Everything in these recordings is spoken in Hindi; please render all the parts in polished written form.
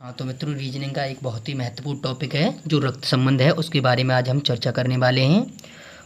हाँ तो मित्रों, रीजनिंग का एक बहुत ही महत्वपूर्ण टॉपिक है जो रक्त संबंध है, उसके बारे में आज हम चर्चा करने वाले हैं।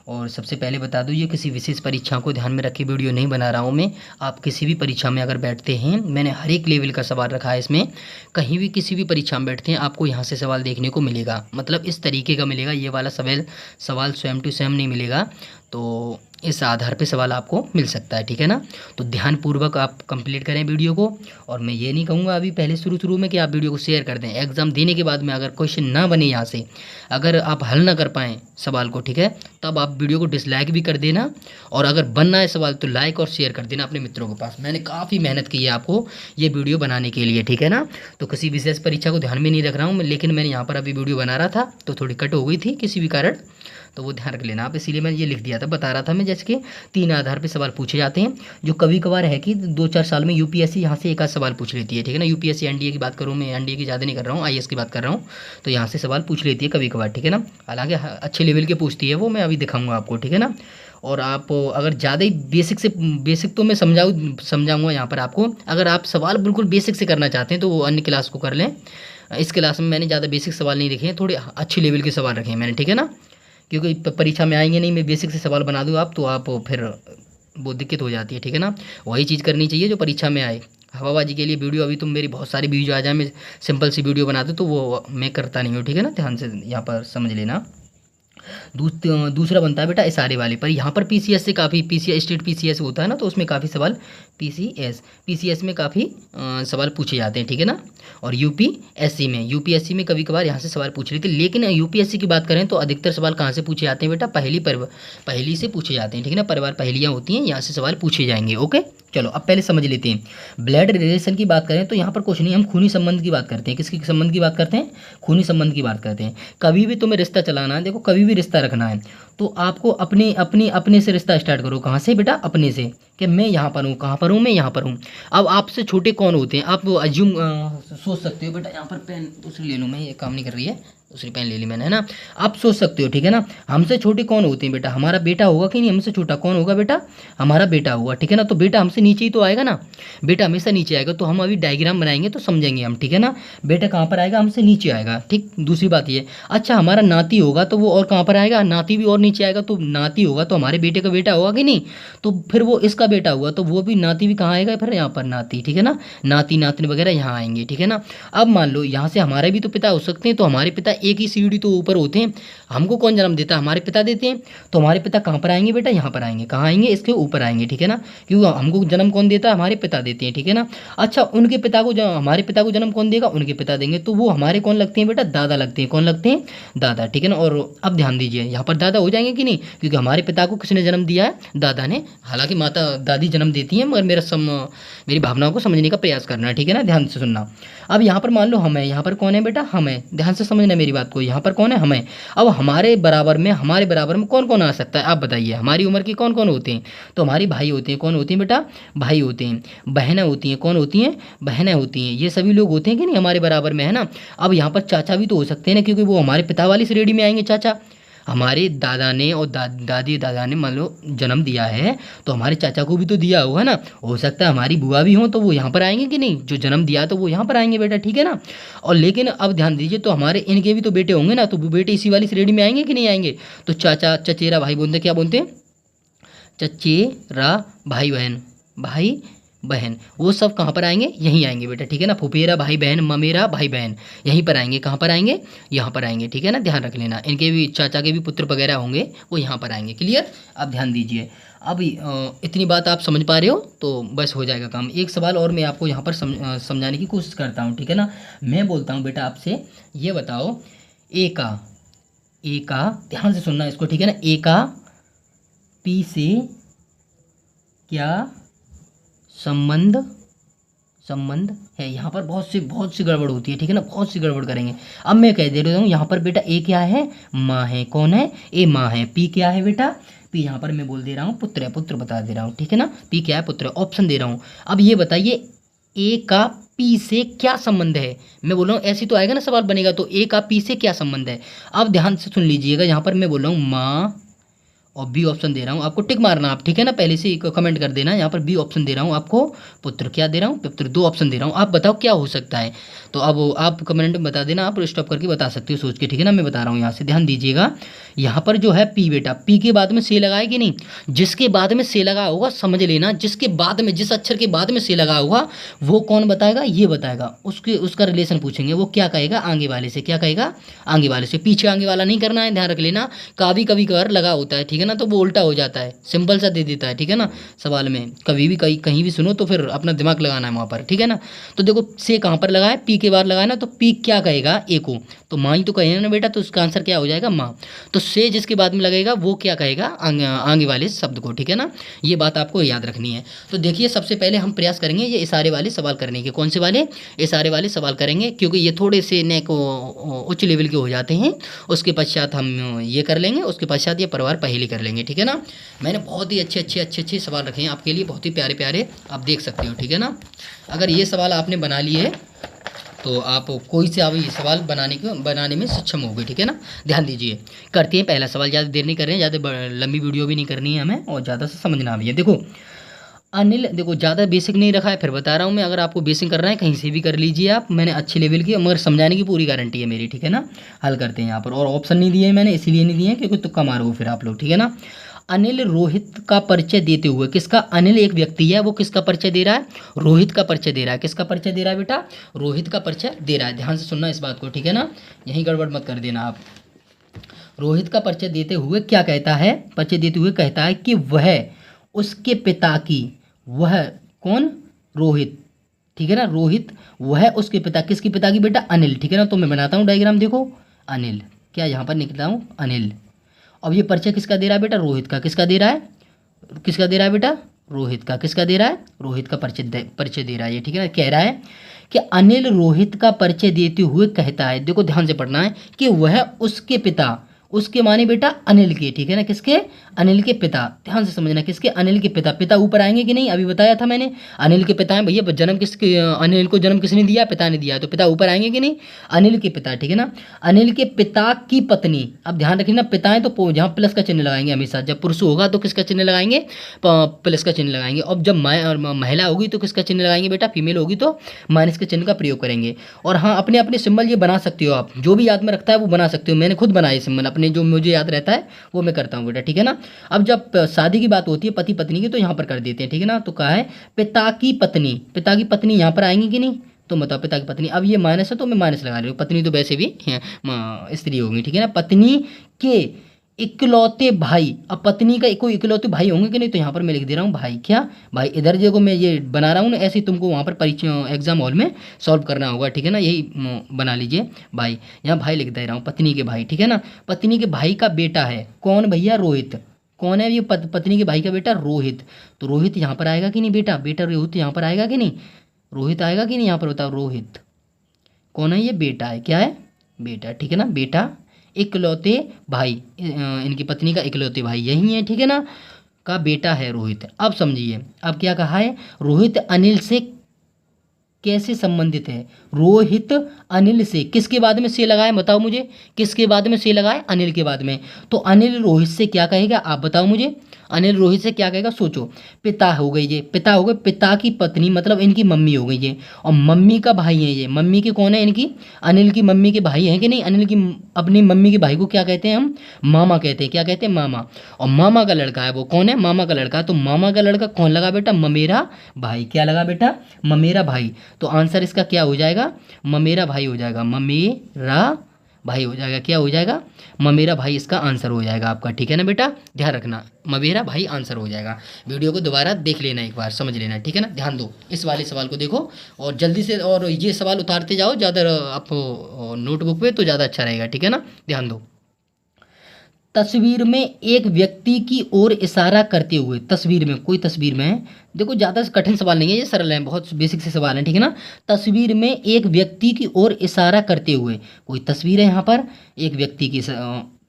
और सबसे पहले बता दूं, ये किसी विशेष परीक्षा को ध्यान में रखे वीडियो नहीं बना रहा हूँ मैं। आप किसी भी परीक्षा में अगर बैठते हैं, मैंने हर एक लेवल का सवाल रखा है इसमें। कहीं भी किसी भी परीक्षा में बैठते हैं, आपको यहाँ से सवाल देखने को मिलेगा, मतलब इस तरीके का मिलेगा। ये वाला सवाल सेम टू सेम नहीं मिलेगा, तो इस आधार पे सवाल आपको मिल सकता है, ठीक है ना। तो ध्यानपूर्वक आप कंप्लीट करें वीडियो को। और मैं ये नहीं कहूँगा अभी पहले शुरू में कि आप वीडियो को शेयर कर दें। एग्ज़ाम देने के बाद में अगर क्वेश्चन ना बने यहाँ से, अगर आप हल ना कर पाएँ सवाल को, ठीक है, तब आप वीडियो को डिसलाइक भी कर देना। और अगर बनना है सवाल तो लाइक और शेयर कर देना अपने मित्रों के पास। मैंने काफ़ी मेहनत की है आपको ये वीडियो बनाने के लिए, ठीक है ना। तो किसी विशेष परीक्षा को ध्यान में नहीं रख रहा हूँ, लेकिन मैंने यहाँ पर अभी वीडियो बना रहा था तो थोड़ी कट हो गई थी किसी भी कारण, तो वो ध्यान रख लेना आप। इसीलिए मैंने ये लिख दिया था, बता रहा था मैं, जैसे कि 3 आधार पे सवाल पूछे जाते हैं। जो कभी कभार है कि 2-4 साल में यूपीएससी यहाँ से एक आध सवाल पूछ लेती है, ठीक है ना। यूपीएससी एनडीए की बात करूँ मैं, एनडीए की ज़्यादा नहीं कर रहा हूँ, आईएएस की बात कर रहा हूँ। तो यहाँ से सवाल पूछ लेती है कभी कभार, ठीक है ना। हालांकि अच्छे लेवल के पूछती है वो, मैं अभी दिखाऊंगा आपको, ठीक है ना। और आप अगर ज़्यादा ही बेसिक तो मैं समझाऊंगा यहाँ पर आपको। अगर आप सवाल बिल्कुल बेसिक से करना चाहते हैं तो वो अन्य क्लास को कर लें। इस क्लास में मैंने ज़्यादा बेसिक सवाल नहीं रखे हैं, थोड़े अच्छे लेवल के सवाल रखे हैं मैंने, ठीक है ना। क्योंकि परीक्षा में आएंगे नहीं, मैं बेसिक से सवाल बना दूँ आप, तो आप फिर वो दिक्कत हो जाती है, ठीक है ना। वही चीज़ करनी चाहिए जो परीक्षा में आए। हवाबाजी के लिए वीडियो, अभी तुम मेरी बहुत सारी वीडियो आ जाए, मैं सिंपल सी वीडियो बना दूँ, तो वो मैं करता नहीं हूँ, ठीक है ना। ध्यान से यहाँ पर समझ लेना। दूसरा बनता है बेटा इशारे वाले पर। यहाँ पर पीसीएस से काफ़ी, पीसीएस स्टेट पीसीएस होता है ना, तो उसमें काफ़ी सवाल पीसीएस में काफ़ी सवाल पूछे जाते हैं, ठीक है ना। और यूपीएससी में कभी कभार यहाँ से सवाल पूछ लेते हैं। लेकिन यूपीएससी की बात करें तो अधिकतर सवाल कहाँ से पूछे जाते हैं बेटा, पहली से पूछे जाते हैं, ठीक है ना। परिवार पहलियाँ होती हैं, यहाँ से सवाल पूछे जाएंगे। ओके, चलो अब पहले समझ लेते हैं। ब्लड रिलेशन की बात करें तो यहाँ पर कुछ नहीं, हम खूनी संबंध की बात करते हैं। किसकी संबंध की बात करते हैं? खूनी संबंध की बात करते हैं। कभी भी तुम्हें रिश्ता चलाना है, देखो कभी भी रिश्ता रखना है तो आपको अपने से रिश्ता स्टार्ट करो। कहाँ से बेटा? अपने से, कि मैं यहाँ पर हूँ। कहाँ पर हूँ? मैं यहाँ पर हूँ। अब आपसे छोटे कौन होते हैं? आप अज्यूम सोच सकते हो बेटा। यहाँ पर पेन दूसरी ले लूँ मैं, ये काम नहीं कर रही है, दूसरी पेन ले ली मैंने, है ना। आप सोच सकते हो, ठीक है ना। हमसे छोटे कौन होते हैं बेटा? हमारा बेटा होगा कि नहीं? हमसे छोटा कौन होगा बेटा? हमारा बेटा होगा, ठीक है ना। तो बेटा हमसे नीचे ही तो आएगा ना, बेटा हमेशा नीचे आएगा। तो हम अभी डायग्राम बनाएंगे तो समझेंगे हम, ठीक है ना। बेटा कहाँ पर आएगा? हमसे नीचे आएगा, ठीक। दूसरी बात ये, अच्छा हमारा नाती होगा तो वो और कहाँ पर आएगा? नाती भी और नीचे आएगा। तो नाती होगा तो हमारे बेटे का बेटा होगा कि नहीं? तो फिर वो इसका बेटा हुआ तो वो भी नाती भी कहाँ आएगा? फिर यहाँ पर नाती, ठीक है ना। नाती नातनी वगैरह यहाँ आएंगे, ठीक है ना। अब मान लो यहाँ से हमारे भी तो पिता हो सकते हैं, तो हमारे पिता एक ही सीढ़ी तो ऊपर होते हैं। हमको कौन जन्म देता है? हमारे पिता देते हैं। तो हमारे पिता कहाँ पर आएंगे बेटा? यहाँ पर आएंगे। कहाँ आएंगे? इसके ऊपर आएंगे, ठीक है ना। क्योंकि हमको जन्म कौन देता है? हमारे पिता देते हैं, ठीक है ना। अच्छा उनके पिता को हमारे पिता को जन्म कौन देगा? उनके पिता देंगे। तो वो हमारे कौन लगते हैं बेटा? दादा लगते हैं। कौन लगते हैं? दादा, ठीक है ना। और अब ध्यान दीजिए, यहाँ पर दादा हो जाएंगे कि नहीं? क्योंकि हमारे पिता को किसने जन्म दिया है? दादा ने। हालांकि माता दादी जन्म देती हैं, मगर मेरी भावनाओं को समझने का प्रयास करना है, ठीक है ना। ध्यान से सुनना। अब यहाँ पर मान लो हम है, यहाँ पर कौन है बेटा? हम है। ध्यान से समझना मेरी बात को, यहाँ पर कौन है? हम है। अब हमारे बराबर में कौन कौन आ सकता है? आप बताइए, हमारी उम्र के कौन कौन होते हैं? तो हमारी भाई होते हैं। कौन होते हैं बेटा? भाई होते हैं। बहनें होती हैं। कौन होती हैं? बहनें होती हैं। ये सभी लोग होते हैं कि नहीं हमारे बराबर में, है ना। अब यहाँ पर चाचा भी तो हो सकते हैं ना, क्योंकि वो हमारे पिता वाली श्रेणी में आएंगे चाचा। हमारे दादा ने और दादी दादा ने मान लो जन्म दिया है, तो हमारे चाचा को भी तो दिया होगा ना। हो सकता है हमारी बुआ भी हो, तो वो यहाँ पर आएंगे कि नहीं? जो जन्म दिया तो वो यहाँ पर आएंगे बेटा, ठीक है ना। और लेकिन अब ध्यान दीजिए, तो हमारे इनके भी तो बेटे होंगे ना, तो वो बेटे इसी वाली श्रेणी में आएंगे कि नहीं आएंगे? तो चाचा चचेरा भाई बोलते हैं, क्या बोलते हैं? चचेरा भाई बहन, भाई बहन, वो सब कहाँ पर आएंगे? यहीं आएंगे बेटा, ठीक है ना। फुफेरा भाई बहन, ममेरा भाई बहन, यहीं पर आएंगे। कहाँ पर आएंगे? यहाँ पर आएंगे, ठीक है ना। ध्यान रख लेना, इनके भी चाचा के भी पुत्र वगैरह होंगे, वो यहाँ पर आएंगे। क्लियर? अब ध्यान दीजिए। अब इतनी बात आप समझ पा रहे हो तो बस हो जाएगा काम। एक सवाल और मैं आपको यहाँ पर समझाने की कोशिश करता हूँ, ठीक है ना। मैं बोलता हूँ बेटा आपसे, ये बताओ ए का ध्यान से सुनना इसको, ठीक है ना। ए का पी से क्या संबंध है? यहाँ पर बहुत सी गड़बड़ होती है, ठीक है ना। बहुत सी गड़बड़ करेंगे। अब मैं कह दे रहा हूँ, यहाँ पर बेटा ए क्या है? माँ है। कौन है? ए माँ है। पी क्या है बेटा? पी यहाँ पर मैं बोल दे रहा हूँ पुत्र है, पुत्र बता दे रहा हूँ, ठीक है ना। पी क्या है? पुत्र। ऑप्शन दे रहा हूँ। अब ये बताइए ए का पी से क्या संबंध है? मैं बोल रहा हूँ ऐसी तो आएगा ना सवाल बनेगा, तो ए का पी से क्या संबंध है? अब ध्यान से सुन लीजिएगा, यहाँ पर मैं बोल रहा हूँ माँ और बी ऑप्शन दे रहा हूँ आपको, टिक मारना आप, ठीक है ना, पहले से कमेंट कर देना। यहाँ पर बी ऑप्शन दे रहा हूँ आपको, पुत्र क्या दे रहा हूँ, पुत्र 2 ऑप्शन दे रहा हूँ, आप बताओ क्या हो सकता है। तो अब आप कमेंट में बता देना, आप स्टॉप करके बता सकते हो सोच के, ठीक है ना। मैं बता रहा हूँ यहाँ से, ध्यान दीजिएगा। यहाँ पर जो है पी बेटा, पी के बाद में से लगाए कि नहीं, जिसके बाद में से लगा होगा समझ लेना, जिसके बाद में, जिस अक्षर के बाद में से लगा होगा वो कौन बताएगा, ये बताएगा, उसके उसका रिलेशन पूछेंगे, वो क्या कहेगा आगे वाले से, क्या कहेगा आगे वाले से। पीछे आगे वाला नहीं करना है, ध्यान रख लेना। कभी कभी कभार लगा होता है, ठीक है ना, तो वो उल्टा हो जाता है, सिंपल सा दे देता है, ठीक है ना। सवाल में कभी भी कहीं भी सुनो तो फिर अपना दिमाग लगाना है वहाँ पर, ठीक है ना। तो देखो से कहाँ पर लगा है, पी के बाद लगाया ना, तो पी क्या कहेगा, ए को, तो माँ ही तो कहेगा ना बेटा, तो उसका आंसर क्या हो जाएगा, माँ। तो से जिसके बाद में लगेगा वो क्या कहेगा, आगे वाले शब्द को, ठीक है ना। ये बात आपको याद रखनी है। तो देखिए सबसे पहले हम प्रयास करेंगे ये इशारे वाले सवाल करने के। कौन से वाले, इशारे वाले सवाल करेंगे, क्योंकि ये थोड़े से ने को उच्च लेवल के हो जाते हैं। उसके पश्चात हम ये कर लेंगे, उसके पश्चात ये परिवार पहेली कर लेंगे, ठीक है ना। मैंने बहुत ही अच्छे सवाल रखे हैं आपके लिए, बहुत ही प्यारे प्यारे, आप देख सकते हो, ठीक है ना। अगर ये सवाल आपने बना लिए तो आप कोई से आप ये सवाल बनाने में सक्षम होगे, ठीक है ना। ध्यान दीजिए, करते हैं पहला सवाल। ज़्यादा देर नहीं कर रहे हैं, ज़्यादा लंबी वीडियो भी नहीं करनी है हमें, और ज़्यादा से समझना भी है। देखो अनिल, देखो ज़्यादा बेसिक नहीं रखा है, फिर बता रहा हूँ मैं, अगर आपको बेसिक करना है कहीं से भी कर लीजिए आप, मैंने अच्छे लेवल की, मगर समझाने की पूरी गारंटी है मेरी, ठीक है ना। हल करते हैं यहाँ पर, और ऑप्शन नहीं दिए मैंने, इसीलिए नहीं दिए क्योंकि तुक्का मारोगे फिर आप लोग, ठीक है ना। अनिल रोहित का परिचय देते हुए, किसका, अनिल एक व्यक्ति है, वो किसका परिचय दे रहा है, रोहित का परिचय दे रहा है। किसका परिचय दे रहा है बेटा, रोहित का परिचय दे रहा है। ध्यान से सुनना इस बात को, ठीक है ना, यहीं गड़बड़ मत कर देना आप। रोहित का परिचय देते हुए क्या कहता है, परिचय देते हुए कहता है कि वह उसके पिता की, वह कौन, रोहित, ठीक है ना, रोहित वह उसके पिता, किसके पिता की बेटा, अनिल, ठीक है ना। तो मैं बनाता हूँ डायग्राम, देखो अनिल, क्या यहाँ पर निकलता हूँ, अनिल। अब ये परिचय किसका दे रहा है बेटा, रोहित का, किसका दे रहा है, किसका दे रहा है बेटा, रोहित का, किसका दे रहा है, रोहित का परिचय दे रहा है ये, ठीक है ना। कह रहा है कि अनिल रोहित का परिचय देते हुए कहता है, देखो ध्यान से पढ़ना है, कि वह उसके पिता, उसके माने बेटा अनिल के, ठीक है ना, किसके, अनिल के पिता, ध्यान से समझना, किसके, अनिल के पिता। पिता ऊपर आएंगे कि नहीं, अभी बताया था मैंने, अनिल के पिता हैं भैया, जन्म किसके, अनिल को जन्म किसने दिया, पिता ने दिया, तो पिता ऊपर आएंगे कि नहीं, अनिल के पिता, ठीक है ना। अनिल के पिता की पत्नी, अब ध्यान रखना पिता है तो जहाँ प्लस का चिन्ह लगाएंगे हमेशा, जब पुरुष होगा तो किसका चिन्ह लगाएंगे, प्लस का चिन्ह लगाएंगे। अब जब महिला होगी तो किसका चिन्ह लगाएंगे बेटा, फीमेल होगी तो माइनस के चिन्ह का प्रयोग करेंगे। और हाँ, अपने अपने सिंबल ये बना सकते हो आप, जो भी याद में रखता है वो बना सकते हो, मैंने खुद बनाए सिंबल अपने, जो मुझे याद रहता है वो मैं करता हूँ बेटा, ठीक है ना। अब जब शादी की बात होती है पति पत्नी की, तो यहाँ पर कर देते हैं, ठीक है ना। तो कहा है पिता की पत्नी, पिता की पत्नी यहाँ पर आएंगी कि नहीं, तो बताओ पिता की पत्नी। अब ये माइनस है तो मैं माइनस लगा रही हूँ, पत्नी तो वैसे भी स्त्री होगी, ठीक है ना। पत्नी के इकलौते भाई, अब पत्नी का कोई इकलौते भाई होंगे कि नहीं, तो यहाँ पर मैं लिख दे रहा हूँ भाई, क्या भाई, इधर देखो मैं ये बना रहा हूँ ना, ऐसे ही तुमको वहाँ पर परीक्षा एग्जाम हॉल में सॉल्व करना होगा, ठीक है ना। यही बना लीजिए भाई, यहाँ भाई लिख दे रहा हूँ, पत्नी के भाई, ठीक है ना। पत्नी के भाई का बेटा है कौन भैया, रोहित। कौन है ये, पत्नी के भाई का बेटा रोहित। तो रोहित यहाँ पर आएगा कि नहीं बेटा, बेटा रोहित यहाँ पर आएगा कि नहीं, रोहित आएगा कि नहीं, यहाँ पर बताओ रोहित कौन है, ये बेटा है, क्या है, बेटा, ठीक है ना। बेटा इकलौते भाई, इनकी पत्नी का इकलौते भाई यही है, ठीक है ना, का बेटा है रोहित। अब समझिए, अब क्या कहा है, रोहित अनिल से कैसे संबंधित है, रोहित अनिल से, किसके बाद में से लगाए बताओ मुझे, किसके बाद में से लगाए, अनिल के बाद में। तो अनिल रोहित से क्या कहेगा, आप बताओ मुझे, अनिल रोहित से क्या कहेगा, सोचो। पिता हो गई ये, पिता हो गए, पिता की पत्नी मतलब इनकी मम्मी हो गई ये, और मम्मी का भाई है ये, मम्मी के कौन है, इनकी, अनिल की मम्मी के भाई हैं कि नहीं, अनिल की अपनी मम्मी के भाई को क्या कहते हैं हम, मामा कहते हैं, क्या कहते हैं, मामा। और मामा का लड़का है वो कौन है, मामा का लड़का, तो मामा का लड़का कौन लगा बेटा, ममेरा भाई, क्या लगा बेटा, ममेरा भाई। तो आंसर इसका क्या हो जाएगा, ममेरा भाई हो जाएगा, ममेरा भाई हो जाएगा, क्या हो जाएगा, ममेरा भाई इसका आंसर हो जाएगा आपका, ठीक है ना बेटा, ध्यान रखना, ममेरा भाई आंसर हो जाएगा। वीडियो को दोबारा देख लेना, एक बार समझ लेना, ठीक है ना। ध्यान दो, इस वाले सवाल को देखो और जल्दी से, और ये सवाल उतारते जाओ ज़्यादा आप नोटबुक पे, तो ज़्यादा अच्छा रहेगा, ठीक है ना। ध्यान दो, तस्वीर में एक व्यक्ति की ओर इशारा करते हुए, तस्वीर में, कोई तस्वीर में है, देखो ज़्यादा कठिन सवाल नहीं है ये, सरल है, बहुत बेसिक से सवाल है, ठीक है ना। तस्वीर में एक व्यक्ति की ओर इशारा करते हुए, कोई तस्वीर है यहाँ पर, एक व्यक्ति की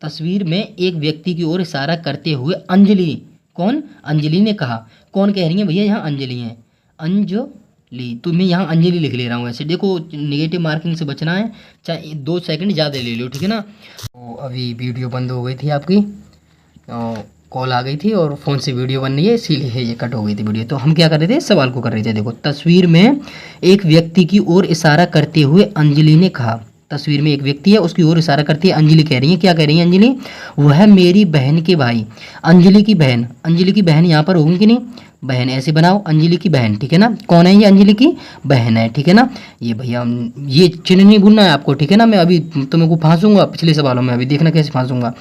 तस्वीर में एक व्यक्ति की ओर इशारा करते हुए अंजलि, कौन, अंजलि ने कहा, कौन कह रही है भैया, यहाँ अंजलि है, अंजलि, तो मैं यहाँ अंजलि लिख ले रहा हूँ ऐसे, देखो नेगेटिव मार्किंग से बचना है, चाहे 2 सेकंड ज़्यादा ले लो, ठीक है ना। तो अभी वीडियो बंद हो गई थी आपकी, कॉल आ गई थी और फ़ोन से वीडियो बन रही है, इसीलिए ये कट हो गई थी वीडियो। तो हम क्या कर रहे थे, सवाल को कर रहे थे। देखो, तस्वीर में एक व्यक्ति की ओर इशारा करते हुए अंजलि ने कहा। तस्वीर में एक व्यक्ति है, उसकी ओर इशारा करती है अंजलि, कह रही है, क्या कह रही है अंजलि, वह मेरी बहन के भाई। अंजलि की बहन, अंजलि की बहन यहाँ पर होगी कि नहीं, बहन ऐसे बनाओ, अंजलि की बहन, ठीक है ना। कौन है ये, अंजलि की बहन है, ठीक है ना। ये भैया ये चिन्ह नहीं भूलना है आपको, ठीक है ना। मैं अभी तुम्हें को फांसूंगा पिछले सवालों में, अभी देखना कैसे फांसूंगा।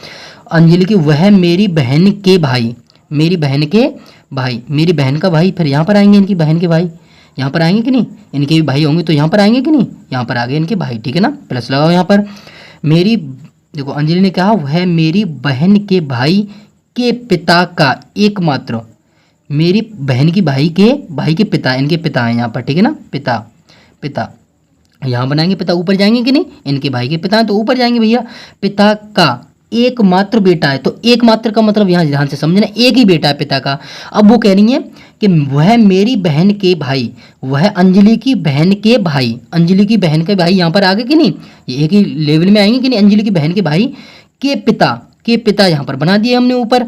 अंजलि की, वह मेरी बहन के भाई, मेरी बहन के भाई, मेरी बहन का भाई, फिर यहाँ पर आएंगे इनकी बहन के भाई, यहाँ पर आएंगे कि नहीं, इनके भी भाई होंगे तो यहाँ पर आएंगे कि नहीं, यहाँ पर आ गए इनके भाई, ठीक है ना। प्लस लगाओ यहाँ पर। मेरी, देखो अंजलि ने कहा वह मेरी बहन के भाई के पिता का एकमात्र, मेरी बहन की भाई के पिता, इनके पिता हैं यहाँ पर, ठीक है ना, पिता, पिता यहाँ बनाएंगे, पिता ऊपर जाएंगे कि नहीं, इनके भाई के पिता हैं तो ऊपर जाएंगे भैया। पिता का एकमात्र बेटा है, तो एकमात्र का मतलब यहाँ ध्यान से समझना, एक ही बेटा है पिता का। अब वो कह रही है कि वह मेरी बहन के भाई, वह अंजलि की बहन के भाई, अंजलि की बहन के भाई यहाँ पर आ गए कि नहीं, ये एक ही लेवल में आएंगे कि नहीं। अंजलि की बहन के भाई के पिता यहाँ पर बना दिए हमने ऊपर।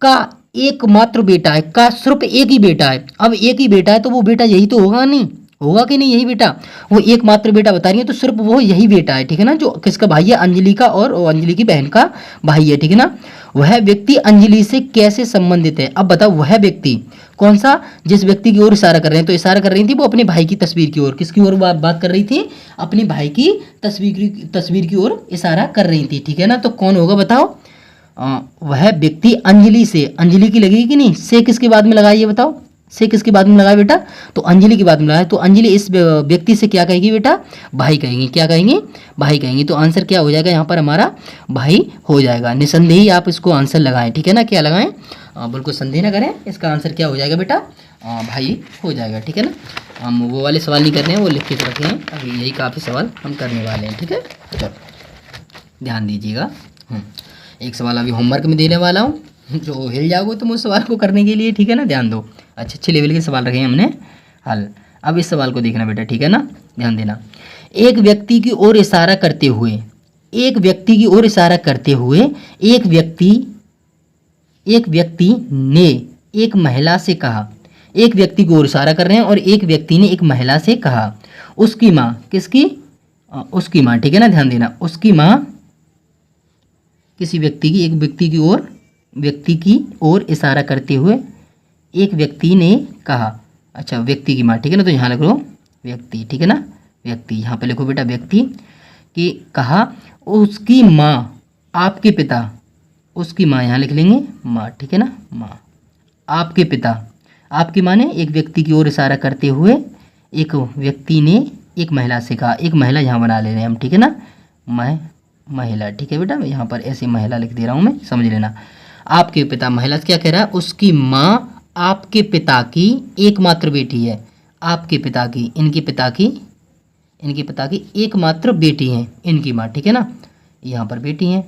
का एकमात्र बेटा है, का सिर्फ एक ही बेटा है। अब एक ही बेटा है तो वो बेटा यही तो होगा, नहीं होगा कि नहीं, यही बेटा, वो एकमात्र बेटा बता रही है तो सिर्फ वो यही बेटा है, ठीक है ना, जो किसका भाई है, अंजलि का, और अंजलि की बहन का भाई है, ठीक है ना। वह व्यक्ति अंजलि से कैसे संबंधित है। अब बताओ, वह व्यक्ति कौन सा, जिस व्यक्ति की ओर इशारा कर रहे हैं, तो इशारा कर रही थी वो अपने भाई की तस्वीर की ओर, किसकी ओर बात कर रही थी, अपने भाई की तस्वीर की ओर इशारा कर रही थी, ठीक है ना। तो कौन होगा बताओ, वह व्यक्ति अंजलि से, अंजलि की लगेगी कि नहीं, से किसके बाद में लगाई, ये बताओ, से किसके बाद में लगाया बेटा, तो अंजलि के बाद में लगाया। तो अंजलि इस व्यक्ति से क्या कहेगी बेटा, भाई कहेंगी, क्या कहेंगी, भाई कहेंगी। तो आंसर क्या हो जाएगा यहाँ पर हमारा, भाई हो जाएगा। निसंदेह ही आप इसको आंसर लगाएं, ठीक है ना, क्या लगाएं, बिल्कुल संदेह ना करें, इसका आंसर क्या हो जाएगा बेटा, भाई हो जाएगा, ठीक है ना। हम वो वाले सवाल नहीं कर रहे हैं, वो लिख के रखे हैं, अभी यही काफ़ी सवाल हम करने वाले हैं, ठीक है। चलो ध्यान दीजिएगा। एक सवाल अभी होमवर्क में देने वाला हूँ, जो हिल जाओगे तुम उस सवाल को करने के लिए, ठीक है ना, ध्यान दो। अच्छे लेवल के सवाल रखे हैं हमने हल। अब इस सवाल को देखना बेटा, ठीक है ना, ध्यान देना। एक व्यक्ति की ओर इशारा करते हुए, एक व्यक्ति की ओर इशारा करते हुए एक व्यक्ति ने एक महिला से कहा, एक व्यक्ति की ओर इशारा कर रहे हैं और एक व्यक्ति ने एक महिला से कहा, उसकी माँ, किसकी, उसकी माँ, ठीक है ना, ध्यान देना, उसकी माँ, किसी व्यक्ति की, एक व्यक्ति की ओर इशारा करते हुए एक व्यक्ति ने कहा, अच्छा व्यक्ति की माँ, ठीक है ना, तो यहाँ लिख लो व्यक्ति, ठीक है ना, व्यक्ति, यहाँ पे लिखो बेटा व्यक्ति की कहा, उसकी माँ, आपके पिता, उसकी माँ यहाँ लिख लेंगे माँ, ठीक है ना, माँ, आपके पिता, आपकी माँ ने एक व्यक्ति की ओर इशारा करते हुए एक व्यक्ति ने एक महिला से कहा, एक महिला यहाँ बना ले रहे हैं हम, ठीक है ना, महिला, ठीक है बेटा, यहाँ पर ऐसे महिला लिख दे रहा हूँ मैं, समझ लेना। आपके पिता, महिला से क्या कह रहा है, उसकी माँ आपके पिता की एकमात्र बेटी है, आपके पिता की, इनके पिता की एकमात्र बेटी है इनकी माँ, ठीक है ना, यहाँ पर बेटी है,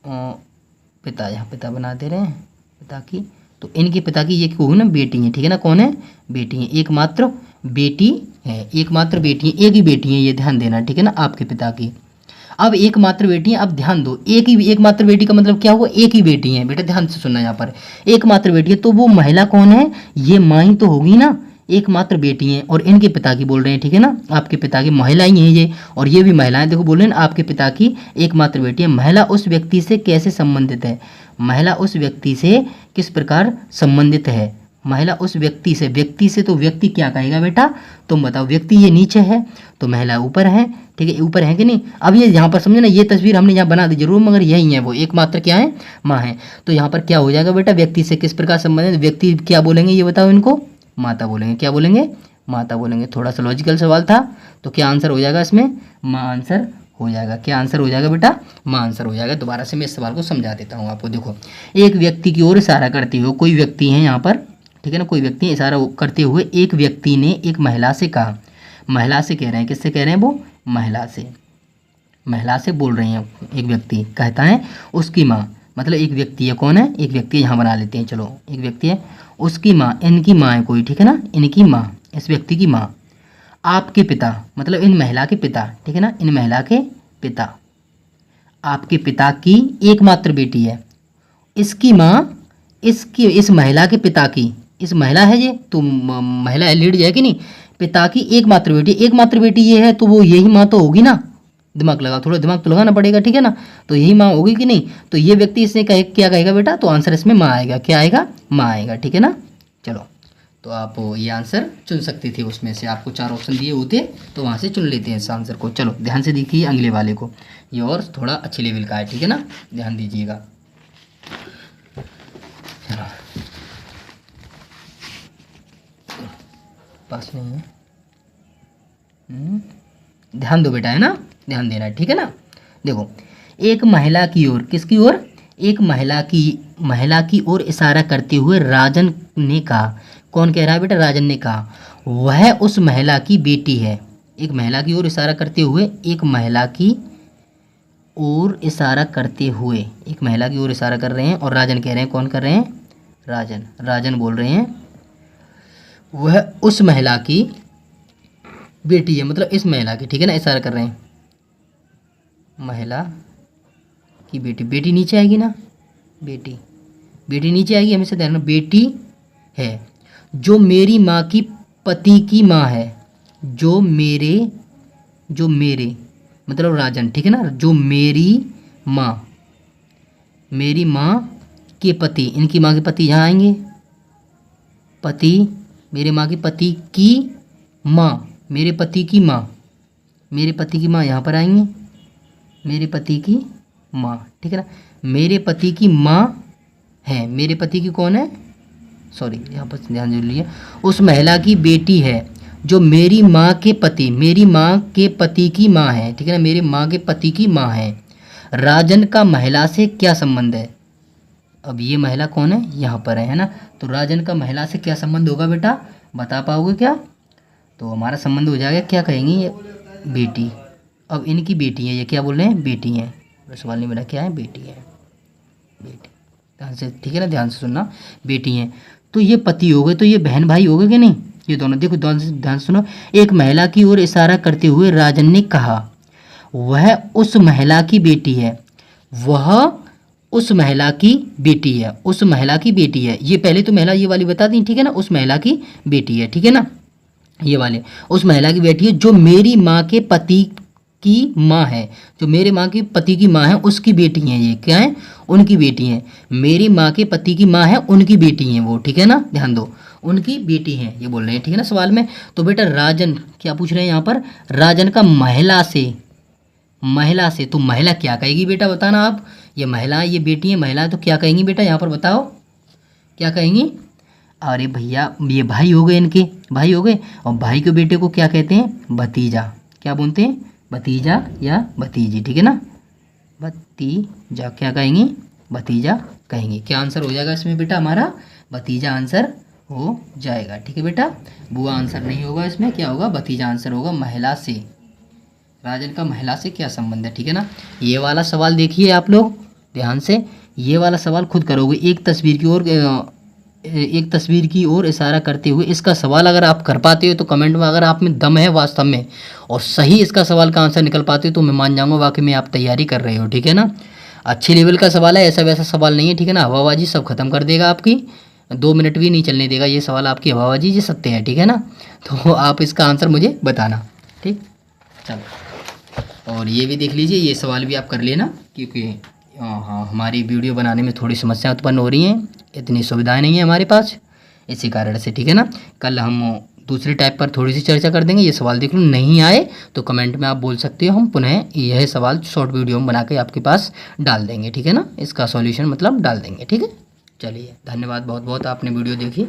पिता, यहाँ पिता बना दे रहे हैं पिता की, तो इनके पिता की ये कौन है, बेटी है, ठीक है ना, कौन है, बेटी है, एकमात्र बेटी है, एकमात्र बेटी है, एक ही बेटी है, ये ध्यान देना, ठीक है ना, आपके पिता की। अब एकमात्र बेटी है, अब ध्यान दो, एकमात्र बेटी का मतलब क्या हुआ, एक ही बेटी है बेटा, ध्यान से सुनना, यहाँ पर एकमात्र बेटी है, तो वो महिला कौन है, ये माँ ही तो होगी ना, एकमात्र बेटी है, और इनके पिता की बोल रहे हैं, ठीक है ना, आपके पिता की महिला ही है ये, और ये भी महिलाएं, देखो बोल रहे हैं आपके पिता की एकमात्र बेटी है। महिला उस व्यक्ति से कैसे संबंधित है, महिला उस व्यक्ति से किस प्रकार संबंधित है, महिला उस व्यक्ति से, तो व्यक्ति क्या कहेगा बेटा, तुम बताओ, व्यक्ति ये नीचे है तो महिला ऊपर है, ठीक है, ऊपर है कि नहीं। अब ये यहाँ पर समझे ना, ये तस्वीर हमने यहाँ बना दी जरूर, मगर यही है वो, एकमात्र क्या है, माँ है, तो यहाँ पर क्या हो जाएगा बेटा, व्यक्ति से किस प्रकार संबंधित, व्यक्ति क्या बोलेंगे ये बताओ, इनको माता बोलेंगे, क्या बोलेंगे, माता बोलेंगे। थोड़ा सा लॉजिकल सवाल था, तो क्या आंसर हो जाएगा इसमें, माँ आंसर हो जाएगा, क्या आंसर हो जाएगा बेटा, माँ आंसर हो जाएगा। दोबारा से मैं इस सवाल को समझा देता हूँ आपको। देखो, एक व्यक्ति की ओर इशारा करते हुए, कोई व्यक्ति है यहाँ पर, ठीक है ना, कोई व्यक्ति इशारा करते हुए एक व्यक्ति ने एक महिला से कहा, महिला से कह रहे हैं, किससे कह रहे हैं वो, महिला से बोल रहे हैं, एक व्यक्ति कहता है उसकी माँ, मतलब एक व्यक्ति है, कौन है, एक व्यक्ति यहाँ बना लेते हैं, चलो एक व्यक्ति है, उसकी माँ, इनकी माँ है कोई, ठीक है ना, इनकी माँ, इस व्यक्ति की माँ, आपके पिता, मतलब इन महिला के पिता, ठीक है ना, इन महिला के पिता, आपके पिता की एकमात्र बेटी है, इसकी माँ, इस महिला के पिता की, इस महिला है ये तो महिला है, लीड है कि नहीं, पिता की एकमात्र बेटी ये है, तो वो यही माँ तो होगी ना। दिमाग लगाओ, थोड़ा दिमाग तो लगाना पड़ेगा, ठीक है ना। तो यही माँ होगी कि नहीं, तो ये व्यक्ति इसने क्या कहेगा बेटा, तो आंसर इसमें माँ आएगा। क्या आएगा, माँ आएगा, ठीक है ना। चलो, तो आप ये आंसर चुन सकते थे, उसमें से आपको 4 ऑप्शन दिए होते तो वहाँ से चुन लेते हैं इस आंसर को। चलो ध्यान से देखिए अगले वाले को, ये और थोड़ा अच्छे लेवल का है, ठीक है ना, ध्यान दीजिएगा। चलो, पास नहीं है, ध्यान दो बेटा, है ना, ध्यान देना है, ठीक है ना। देखो, एक महिला की ओर, किसकी ओर, एक महिला की ओर इशारा करते हुए राजन ने कहा, कौन कह रहा है बेटा, राजन ने कहा, वह उस महिला की बेटी है। एक महिला की ओर इशारा करते हुए, एक महिला की ओर इशारा करते हुए, एक महिला की ओर इशारा कर रहे हैं और राजन कह रहे हैं, कौन कर रहे हैं, राजन बोल रहे हैं, वह उस महिला की बेटी है, मतलब इस महिला की, ठीक है ना, इशारा कर रहे हैं, महिला की बेटी नीचे आएगी ना, बेटी नीचे आएगी, हमेशा ध्यान रखना, बेटी है जो मेरी माँ की पति की माँ है, जो मेरे मतलब राजन, ठीक है ना, जो मेरी माँ के पति, इनकी माँ के पति यहाँ आएंगे, पति, मेरे माँ के पति की माँ, मेरे पति की माँ यहाँ पर आएंगी, मेरे पति की माँ, ठीक है ना, मेरे पति की माँ है, मेरे पति की कौन है, सॉरी यहाँ पर ध्यान दे लीजिए, उस महिला की बेटी है जो मेरी माँ के पति की माँ है, ठीक है ना, मेरी माँ के पति की माँ है। राजन का महिला से क्या संबंध है, अब ये महिला कौन है, यहाँ पर है ना, तो राजन का महिला से क्या संबंध होगा बेटा, बता पाओगे क्या, तो हमारा संबंध हो जाएगा, क्या कहेंगे, ये बेटी, अब इनकी बेटी है, ये क्या बोल रहे हैं, बेटी है, सवाल नहीं मेरा क्या है, बेटी है, ध्यान से, ठीक है ना, ध्यान से सुनना, बेटी है, तो ये पति हो गए, तो ये बहन भाई हो गए कि नहीं, ये दोनों, देखो ध्यान से सुनो, एक महिला की ओर इशारा करते हुए राजन ने कहा, वह उस महिला की बेटी है, उस महिला की बेटी है, ये पहले तो महिला ये वाली बता दी, ठीक है ना, उस महिला की बेटी है, ठीक है ना, ये वाले उस महिला की बेटी है जो मेरी माँ के पति की माँ है, जो मेरे माँ के पति की माँ है उसकी बेटी हैं, ये क्या है, उनकी बेटी हैं, मेरी माँ के पति की माँ है उनकी बेटी हैं वो, ठीक है ना, ध्यान दो, उनकी बेटी हैं ये बोल रहे हैं, ठीक है ना, सवाल में। तो बेटा राजन क्या पूछ रहे हैं यहाँ पर, राजन का महिला से, तो महिला क्या कहेगी बेटा, बताना आप, ये महिला, ये बेटी है, महिला तो क्या कहेंगी बेटा, यहाँ पर बताओ क्या कहेंगी, अरे भैया ये भाई हो गए, इनके भाई हो गए, और भाई के बेटे को क्या कहते हैं, भतीजा, क्या बोलते हैं, भतीजा या भतीजी, ठीक है ना, भतीजा क्या कहेंगे, भतीजा कहेंगे। क्या आंसर हो जाएगा इसमें बेटा, हमारा भतीजा आंसर हो जाएगा, ठीक है बेटा, बुआ आंसर नहीं होगा इसमें, क्या होगा, भतीजा आंसर होगा, महिला से, राजन का महिला से क्या संबंध है, ठीक है ना। ये वाला सवाल देखिए आप लोग ध्यान से, ये वाला सवाल खुद करोगे, एक तस्वीर की ओर इशारा करते हुए, इसका सवाल अगर आप कर पाते हो तो कमेंट में, अगर आप में दम है वास्तव में और सही इसका सवाल का आंसर निकल पाते हो तो मैं मान जाऊंगा वाकई में आप तैयारी कर रहे हो, ठीक है ना। अच्छे लेवल का सवाल है, ऐसा वैसा सवाल नहीं है, ठीक है ना, हवाबाजी सब खत्म कर देगा आपकी, 2 मिनट भी नहीं चलने देगा ये सवाल, आपकी हवाबाजी ये सत्य है, ठीक है ना। तो आप इसका आंसर मुझे बताना, ठीक, चलो, और ये भी देख लीजिए, ये सवाल भी आप कर लेना, क्योंकि हाँ हमारी वीडियो बनाने में थोड़ी समस्या उत्पन्न हो रही हैं, इतनी सुविधाएं नहीं है हमारे पास, इसी कारण से, ठीक है ना। कल हम दूसरी टाइप पर थोड़ी सी चर्चा कर देंगे, ये सवाल देख लो, नहीं आए तो कमेंट में आप बोल सकते हो, हम पुनः यह सवाल शॉर्ट वीडियो में बना के आपके पास डाल देंगे, ठीक है ना, इसका सॉल्यूशन मतलब डाल देंगे, ठीक है। चलिए धन्यवाद बहुत बहुत, आपने वीडियो देखी।